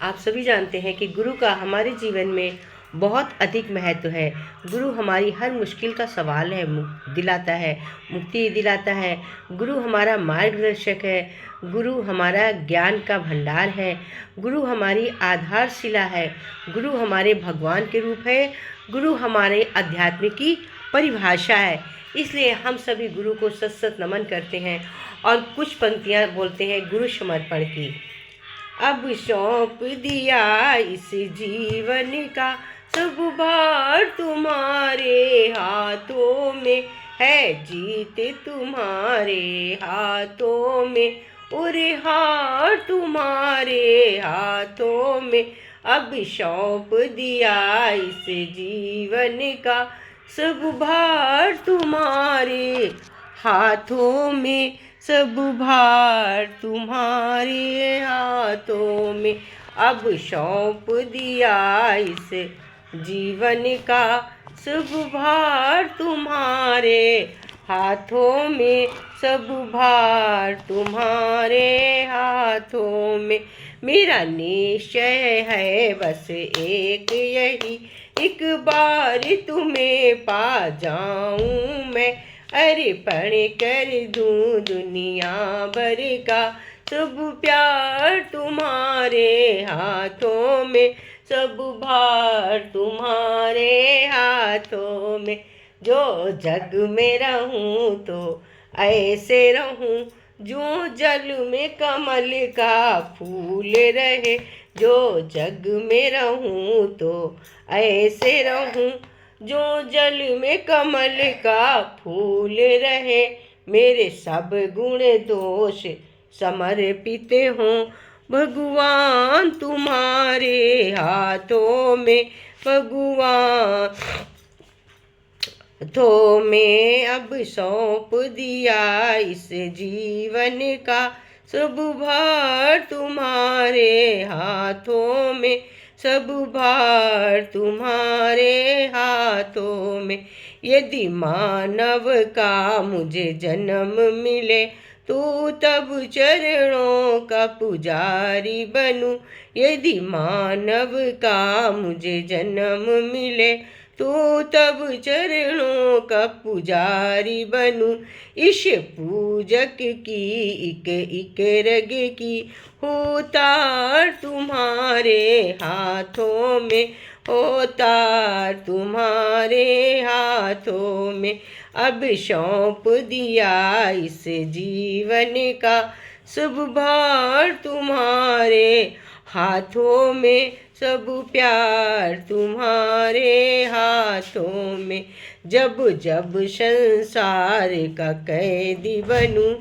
आप सभी जानते हैं कि गुरु का हमारे जीवन में बहुत अधिक महत्व है। गुरु हमारी हर मुश्किल का सवाल है दिलाता है, मुक्ति दिलाता है। गुरु हमारा मार्गदर्शक है। गुरु हमारा ज्ञान का भंडार है। गुरु हमारी आधारशिला है। गुरु हमारे भगवान के रूप है। गुरु हमारे अध्यात्म की परिभाषा है। इसलिए हम सभी गुरु को सत सत नमन करते हैं और कुछ पंक्तियाँ बोलते हैं गुरु समर्पण की। अब सौंप दिया इस जीवन का सब भार तुम्हारे हाथों में है, जीत तुम्हारे हाथों में और हार तुम्हारे हाथों में। अब सौंप दिया इस जीवन का सब भार तुम्हारे हाथों में, सब भार तुम्हारे हाथों में। अब सौंप दिया इस जीवन का सब भार तुम्हारे हाथों में, सब भार तुम्हारे हाथों में। मेरा निश्चय है बस एक यही, एक बार तुम्हें पा जाऊं मैं। अर्पण कर दूं दुनिया भर का सब प्यार तुम्हारे हाथों में, सब भार तुम्हारे हाथों में। जो जग में रहूं तो ऐसे रहूं जो जल में कमल का फूल रहे। जो जग में रहूं तो ऐसे रहूं जो जल में कमल का फूल रहे। मेरे सब गुण दोष समर्पित हों भगवान तुम्हारे हाथों में, भगवान तो मैं अब सौंप दिया इस जीवन का सब भार तुम्हारे हाथों में, सब भार तुम्हारे हाथों में। यदि मानव का मुझे जन्म मिले तो तब चरणों का पुजारी बनूं। यदि मानव का मुझे जन्म मिले तो तब चरणों का पुजारी बनूं। इस पूजक की एक एक रग की हो तार तुम्हारे हाथों में, हो तार तुम्हारे हाथों में। अब सौंप दिया इस जीवन का सब भार तुम्हारे हाथों में, सब प्यार तुम्हारे हाथों में। जब जब संसार का कैदी बनूं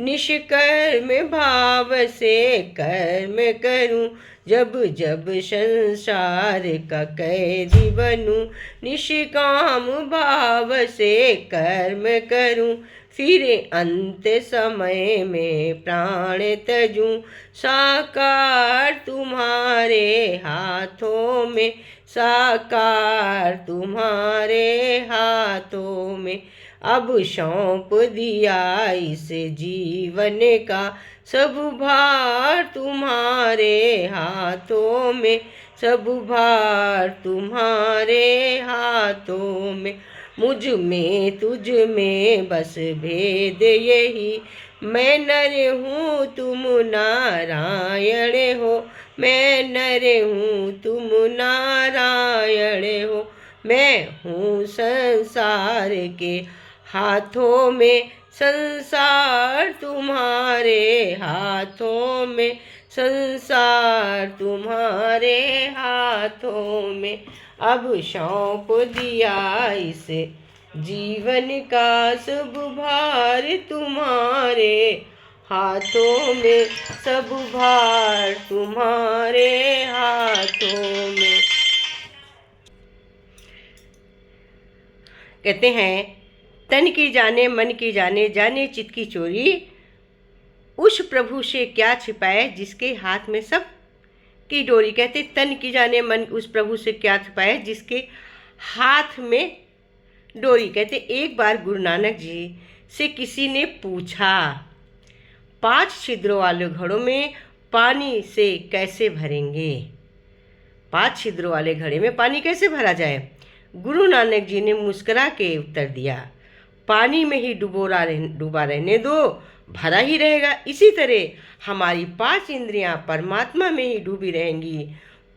निष्कर्म भाव से कर्म करूं। जब जब संसार का कैदी बनूं निष्काम भाव से कर्म करूं। फिर अंत समय में प्राण तजूं साकार तुम्हारे हाथों में, साकार तुम्हारे हाथों में। अब सौंप दिया इस जीवन का सब भार तुम्हारे हाथों में, सब भार तुम्हारे हाथों में। मुझ में तुझ में बस भेद यही, मैं नर हूँ तुम नारायण हो, मैं नर हूँ तुम नारायण हो। मैं हूँ संसार के हाथों में, संसार तुम्हारे हाथों में, संसार तुम्हारे हाथों में। अब सौंप दिया इस जीवन का सब भार तुम्हारे हाथों में, सब भार तुम्हारे हाथों में। कहते हैं तन की जाने मन की जाने, जाने चित्त की चोरी। उस प्रभु से क्या छिपाए जिसके हाथ में सब की डोरी। कहते तन की जाने मन उस प्रभु से क्या छिपाए जिसके हाथ में डोरी। कहते एक बार गुरु नानक जी से किसी ने पूछा, 5 छिद्रों वाले घड़ों में पानी से कैसे भरेंगे? 5 छिद्रों वाले घड़े में पानी कैसे भरा जाए? गुरु नानक जी ने मुस्कुरा के उत्तर दिया, पानी में ही डूबा रहने दो, भरा ही रहेगा। इसी तरह हमारी 5 इंद्रियां परमात्मा में ही डूबी रहेंगी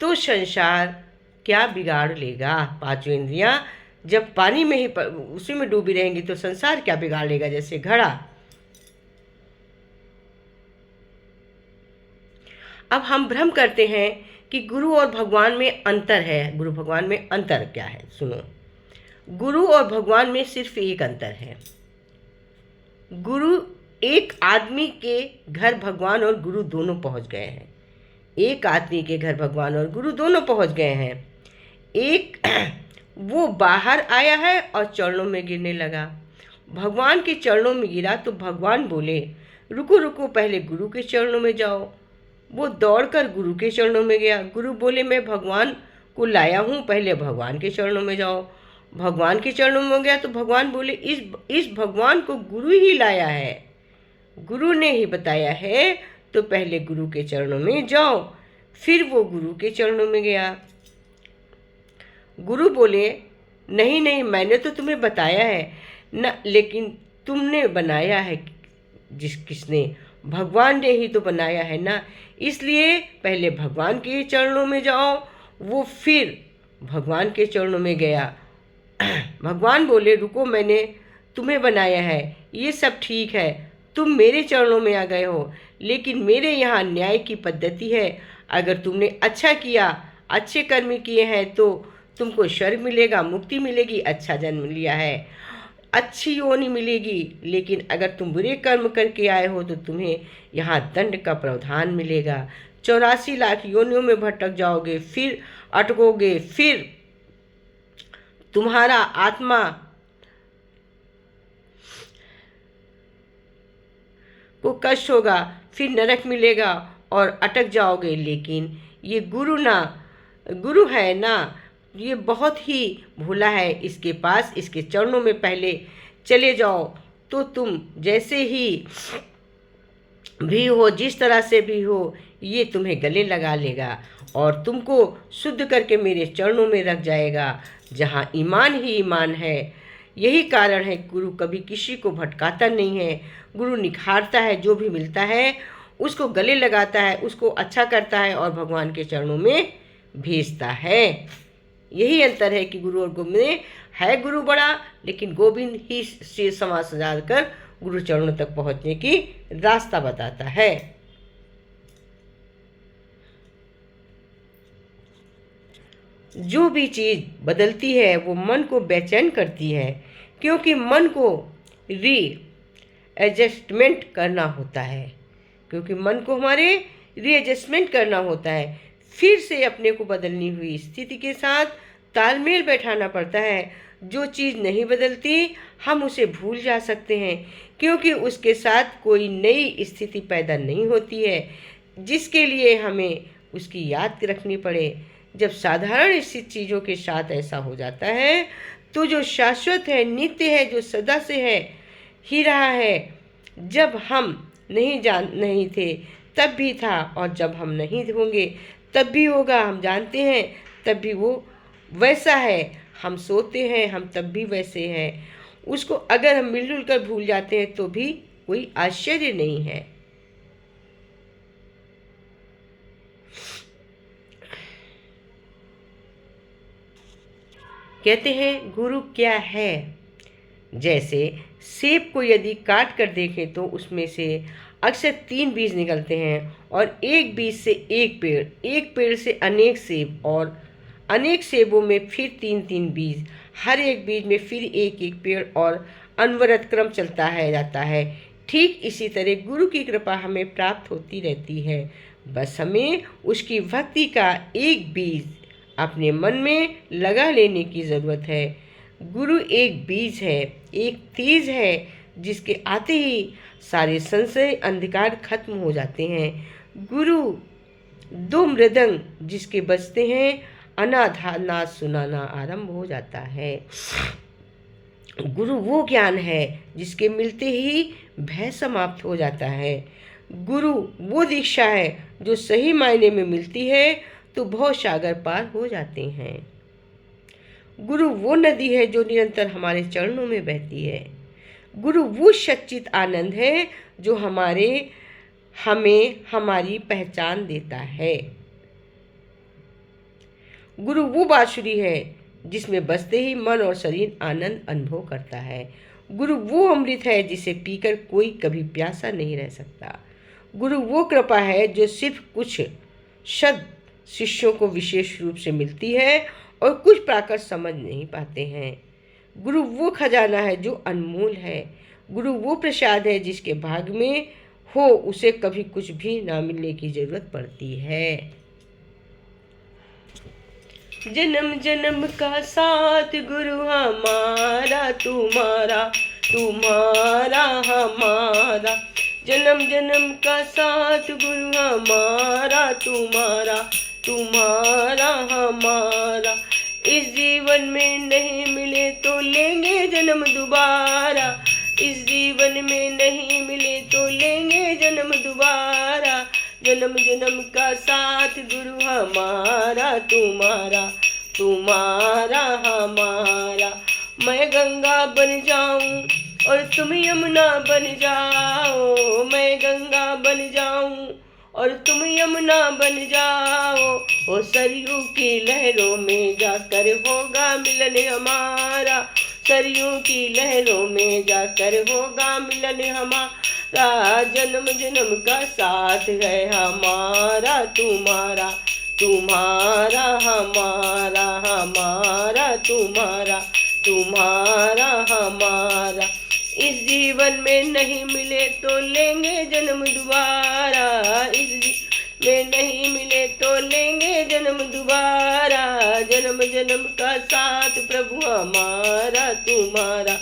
तो संसार क्या बिगाड़ लेगा? 5 इंद्रियां जब पानी में ही उसी में डूबी रहेंगी तो संसार क्या बिगाड़ लेगा? जैसे घड़ा। अब हम भ्रम करते हैं कि गुरु और भगवान में अंतर है। गुरु भगवान में अंतर क्या है? सुनो, गुरु और भगवान में सिर्फ एक अंतर है। गुरु, एक आदमी के घर भगवान और गुरु दोनों पहुंच गए हैं। एक आदमी के घर भगवान और गुरु दोनों पहुंच गए हैं। एक वो बाहर आया है और चरणों में गिरने लगा। भगवान के चरणों में गिरा तो भगवान बोले, रुको रुको, पहले गुरु के चरणों में जाओ। वो दौड़कर गुरु के चरणों में गया। गुरु बोले, मैं भगवान को लाया हूँ, पहले भगवान के चरणों में जाओ। भगवान के चरणों में गया तो भगवान बोले, इस भगवान को गुरु ही लाया है, गुरु ने ही बताया है, तो पहले गुरु के चरणों में जाओ। फिर वो गुरु के चरणों में गया। गुरु बोले, नहीं नहीं, मैंने तो तुम्हें बताया है न, लेकिन तुमने बनाया है किसने? भगवान ने ही तो बनाया है ना, इसलिए पहले भगवान के चरणों में जाओ। वो फिर भगवान के चरणों में गया। भगवान बोले, रुको, मैंने तुम्हें बनाया है, ये सब ठीक है, तुम मेरे चरणों में आ गए हो, लेकिन मेरे यहाँ न्याय की पद्धति है। अगर तुमने अच्छा किया, अच्छे कर्म किए हैं तो तुमको स्वर्ग मिलेगा, मुक्ति मिलेगी, अच्छा जन्म लिया है, अच्छी योनि मिलेगी। लेकिन अगर तुम बुरे कर्म करके आए हो तो तुम्हें यहाँ दंड का प्रावधान मिलेगा। 84 लाख योनियों में भटक जाओगे, फिर अटकोगे, फिर तुम्हारा आत्मा को कष्ट होगा, फिर नरक मिलेगा और अटक जाओगे। लेकिन ये गुरु है ना, ये बहुत ही भोला है, इसके पास, इसके चरणों में पहले चले जाओ तो तुम जैसे ही भी हो, जिस तरह से भी हो, ये तुम्हें गले लगा लेगा और तुमको शुद्ध करके मेरे चरणों में रख जाएगा, जहाँ ईमान ही ईमान है। यही कारण है गुरु कभी किसी को भटकाता नहीं है। गुरु निखारता है, जो भी मिलता है उसको गले लगाता है, उसको अच्छा करता है और भगवान के चरणों में भेजता है। यही अंतर है कि गुरु और गोविंद में है। गुरु बड़ा, लेकिन गोविंद ही शेर सवार सजा कर गुरु चरणों तक पहुंचने की रास्ता बताता है। जो भी चीज बदलती है वो मन को बेचैन करती है, क्योंकि मन को रीएडजस्टमेंट करना होता है, क्योंकि मन को हमारे रीएडजस्टमेंट करना होता है। फिर से अपने को बदलनी हुई स्थिति के साथ तालमेल बैठाना पड़ता है। जो चीज़ नहीं बदलती हम उसे भूल जा सकते हैं, क्योंकि उसके साथ कोई नई स्थिति पैदा नहीं होती है जिसके लिए हमें उसकी याद रखनी पड़े। जब साधारण स्थित चीज़ों के साथ ऐसा हो जाता है तो जो शाश्वत है, नित्य है, जो सदा से है ही रहा है, जब हम नहीं थे तब भी था और जब हम नहीं होंगे तब भी होगा। हम जानते हैं तब भी वो वैसा है। हम सोते हैं, हम तब भी वैसे हैं। उसको अगर हम मिलजुल कर भूल जाते हैं तो भी कोई आश्चर्य नहीं है। कहते हैं गुरु क्या है? जैसे सेब को यदि काट कर देखें तो उसमें से अक्सर 3 बीज निकलते हैं और एक बीज से एक पेड़, एक पेड़ से अनेक सेब और अनेक सेबों में फिर 3-3 बीज, हर एक बीज में फिर एक एक पेड़ और अनवरत क्रम चलता है जाता है। ठीक इसी तरह गुरु की कृपा हमें प्राप्त होती रहती है। बस हमें उसकी भक्ति का एक बीज अपने मन में लगा लेने की ज़रूरत है। गुरु एक बीज है, एक तेज है जिसके आते ही सारे संशय अंधकार खत्म हो जाते हैं। गुरु 2 मृदंग जिसके बजते हैं अनाथ सुनाना आरंभ हो जाता है। गुरु वो ज्ञान है जिसके मिलते ही भय समाप्त हो जाता है। गुरु वो दीक्षा है जो सही मायने में मिलती है तो भव सागर पार हो जाते हैं। गुरु वो नदी है जो निरंतर हमारे चरणों में बहती है। गुरु वो सच्चित आनंद है जो हमें हमारी पहचान देता है। गुरु वो बांसुरी है जिसमें बजते ही मन और शरीर आनंद अनुभव करता है। गुरु वो अमृत है जिसे पीकर कोई कभी प्यासा नहीं रह सकता। गुरु वो कृपा है जो सिर्फ कुछ शत शिष्यों को विशेष रूप से मिलती है और कुछ पाकर समझ नहीं पाते हैं। गुरु वो खजाना है जो अनमोल है। गुरु वो प्रसाद है जिसके भाग में हो उसे कभी कुछ भी ना मिलने की जरूरत पड़ती है। जन्म जन्म का साथ गुरु हमारा तुम्हारा, तुम्हारा हमारा। जन्म जन्म का साथ गुरु हमारा तुम्हारा, तुम्हारा हमारा। इस जीवन में नहीं मिले तो लेंगे जन्म दोबारा, इस जीवन में नहीं मिले तो लेंगे जन्म दोबारा। जन्म जन्म का साथ गुरु हमारा तुम्हारा, तुम्हारा हमारा। मैं गंगा बन जाऊं और तुम यमुना बन जाओ, मैं गंगा बन जाऊं और तुम यमुना बन जाओ। ओ सरयू की लहरों में जाकर होगा मिलन हमारा, सरयू की लहरों में जाकर होगा मिलन हमारा। जन्म जन्म का साथ है हमारा तुम्हारा, तुम्हारा हमारा, हमारा तुम्हारा, तुम्हारा हमारा। इस जीवन में नहीं मिले तो लेंगे जन्म दोबारा, इस जीवन में नहीं मिले तो लेंगे जन्म दोबारा। जन्म जन्म का साथ प्रभु हमारा तुम्हारा,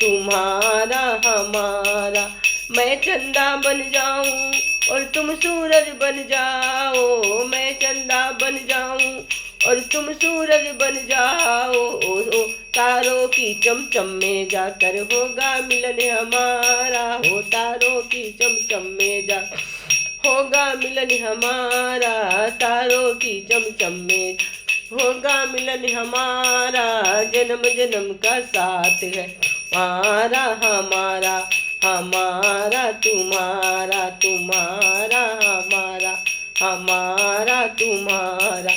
तुम्हारा हमारा। मैं चंदा बन जाऊं और तुम सूरज बन जाओ, मैं चंदा बन जाऊं और तुम सूरज बन जाओ। ओ तारों की चमचम में जाकर होगा मिलन हमारा, हो तारों की चमचम में जा होगा मिलन हमारा, तारों की चमचम में होगा मिलन हमारा। जन्म जन्म का साथ है हमारा, हमारा हमारा तुम्हारा, तुम्हारा हमारा, हमारा तुम्हारा।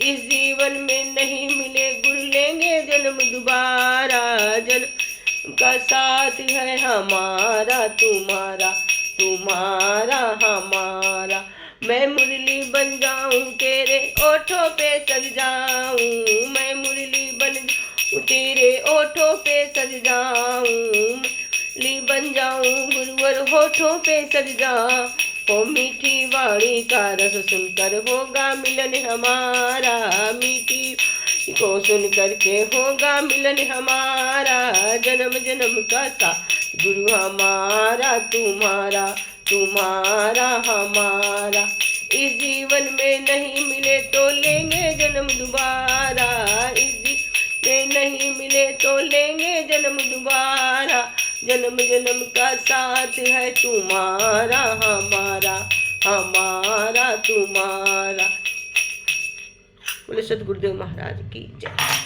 इस जीवन में नहीं मिले गुरु लेंगे जन्म दोबारा, जन्म का साथ है हमारा तुम्हारा, तुम्हारा हमारा। मैं मुरली बन जाऊं तेरे ओठों पे सज जाऊं, मैं मुरली बन जाऊं तेरे ओठों पे सज जाऊं, ली बन जाऊं गुरुवर होठों पे सज जाऊं। ओ मीठी वाणी का रस सुनकर होगा मिलन हमारा, मीठी को सुन करके होगा मिलन हमारा। जन्म जन्म का साथ गुरु हमारा तुम्हारा, तुम्हारा हमारा। इस जीवन में नहीं मिले तो लेंगे जन्म दोबारा, इस जीवन में नहीं मिले तो लेंगे जन्म दोबारा। जन्म जन्म का साथ है तुम्हारा, हमारा हमारा तुम्हारा। बोले सतगुरुदेव महाराज की जय।